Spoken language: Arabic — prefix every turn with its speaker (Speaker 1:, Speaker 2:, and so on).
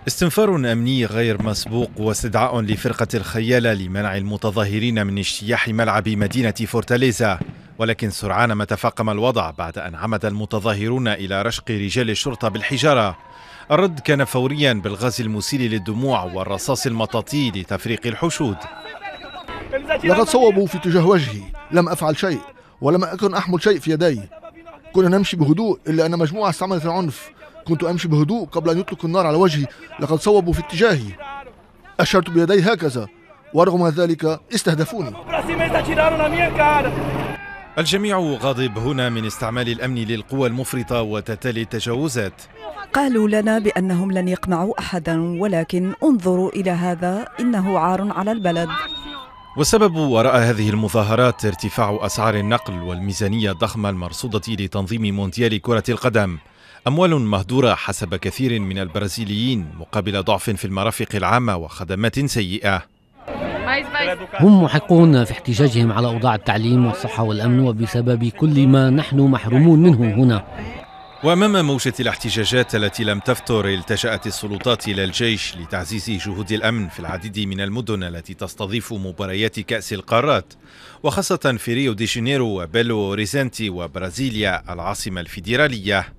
Speaker 1: استنفار أمني غير مسبوق واستدعاء لفرقة الخيالة لمنع المتظاهرين من اجتياح ملعب مدينة فورتاليزا، ولكن سرعان ما تفاقم الوضع بعد أن عمد المتظاهرون إلى رشق رجال الشرطة بالحجارة. الرد كان فوريا بالغاز المسيل للدموع والرصاص المطاطي لتفريق الحشود.
Speaker 2: لقد صوبوا في اتجاه وجهي، لم أفعل شيء ولم أكن أحمل شيء في يدي. كنا نمشي بهدوء إلا أن مجموعة استعملت العنف. كنت أمشي بهدوء قبل أن يطلقوا النار على وجهي. لقد صوبوا في اتجاهي، أشرت بيدي هكذا ورغم ذلك استهدفوني.
Speaker 1: الجميع غاضب هنا من استعمال الأمن للقوى المفرطة وتتالي التجاوزات.
Speaker 3: قالوا لنا بأنهم لن يقمعوا أحدا، ولكن انظروا إلى هذا، إنه عار على البلد.
Speaker 1: والسبب وراء هذه المظاهرات ارتفاع أسعار النقل والميزانية الضخمة المرصودة لتنظيم مونديال كرة القدم، أموال مهدورة حسب كثير من البرازيليين مقابل ضعف في المرافق العامة وخدمات سيئة.
Speaker 4: هم محقون في احتجاجهم على أوضاع التعليم والصحة والأمن، وبسبب كل ما نحن محرومون منه هنا.
Speaker 1: وأمام موجة الاحتجاجات التي لم تفتر، التجأت السلطات إلى الجيش لتعزيز جهود الأمن في العديد من المدن التي تستضيف مباريات كأس القارات، وخاصة في ريو دي جانيرو وبيلو أوريزونتي وبرازيليا العاصمة الفيدرالية.